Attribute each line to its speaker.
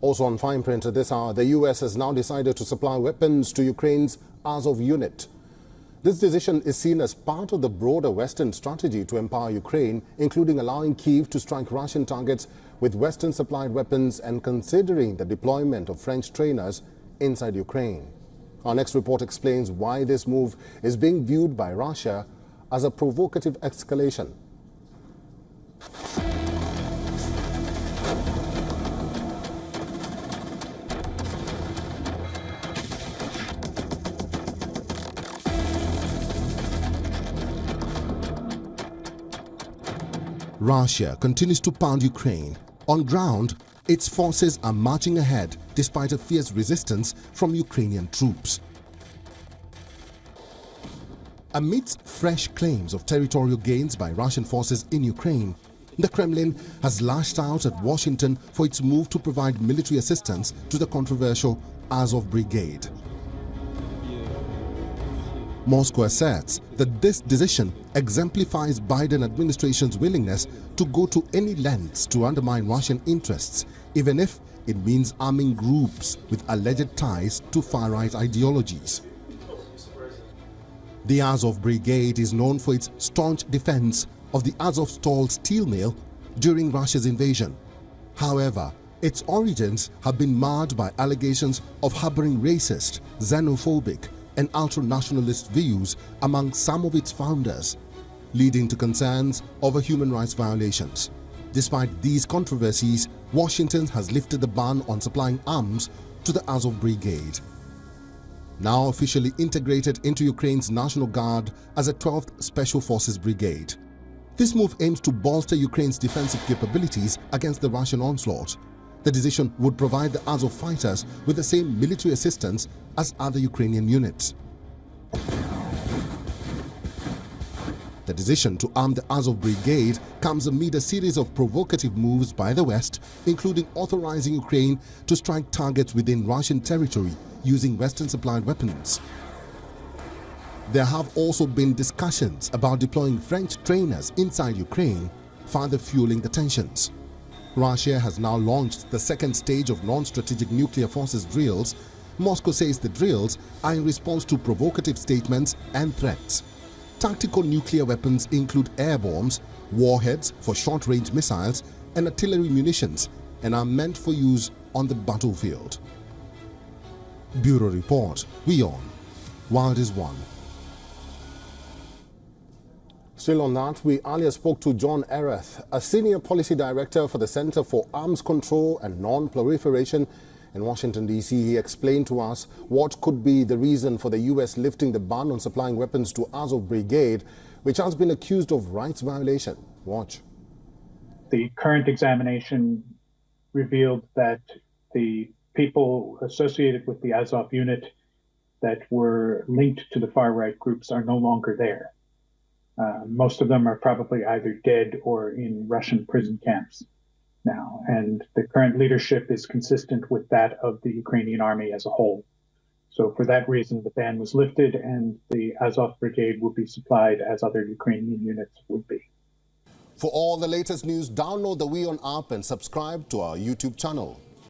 Speaker 1: Also on fine print at this hour, the US has now decided to supply weapons to Ukraine's Azov unit. This decision is seen as part of the broader Western strategy to empower Ukraine, including allowing Kyiv to strike Russian targets with Western-supplied weapons and considering the deployment of French trainers inside Ukraine. Our next report explains why this move is being viewed by Russia as a provocative escalation. Russia continues to pound Ukraine. On ground, its forces are marching ahead despite a fierce resistance from Ukrainian troops. Amidst fresh claims of territorial gains by Russian forces in Ukraine, the Kremlin has lashed out at Washington for its move to provide military assistance to the controversial Azov Brigade. Moscow asserts that this decision exemplifies Biden administration's willingness to go to any lengths to undermine Russian interests, even if it means arming groups with alleged ties to far-right ideologies. The Azov Brigade is known for its staunch defense of the Azovstal steel mill during Russia's invasion. However, its origins have been marred by allegations of harboring racist, xenophobic, and ultra-nationalist views among some of its founders, leading to concerns over human rights violations. Despite these controversies, Washington has lifted the ban on supplying arms to the Azov Brigade. Now officially integrated into Ukraine's National Guard as a 12th Special Forces Brigade. This move aims to bolster Ukraine's defensive capabilities against the Russian onslaught. The decision would provide the Azov fighters with the same military assistance as other Ukrainian units. The decision to arm the Azov Brigade comes amid a series of provocative moves by the West, including authorizing Ukraine to strike targets within Russian territory using Western-supplied weapons. There have also been discussions about deploying French trainers inside Ukraine, further fueling the tensions. Russia has now launched the second stage of non-strategic nuclear forces drills. Moscow says the drills are in response to provocative statements and threats. Tactical nuclear weapons include air bombs, warheads for short-range missiles, and artillery munitions, and are meant for use on the battlefield. Bureau Report, WION, World is One. Still on that, we earlier spoke to John Ereth, a senior policy director for the Center for Arms Control and Non-Proliferation in Washington, D.C. He explained to us what could be the reason for the U.S. lifting the ban on supplying weapons to Azov Brigade, which has been accused of rights violation. Watch.
Speaker 2: The current examination revealed that the people associated with the Azov unit that were linked to the far-right groups are no longer there. Most of them are probably either dead or in Russian prison camps now, and the current leadership is consistent with that of the Ukrainian army as a whole. So for that reason, the ban was lifted and the Azov Brigade will be supplied as other Ukrainian units would be.
Speaker 1: For all the latest news, download the WION app and subscribe to our YouTube channel.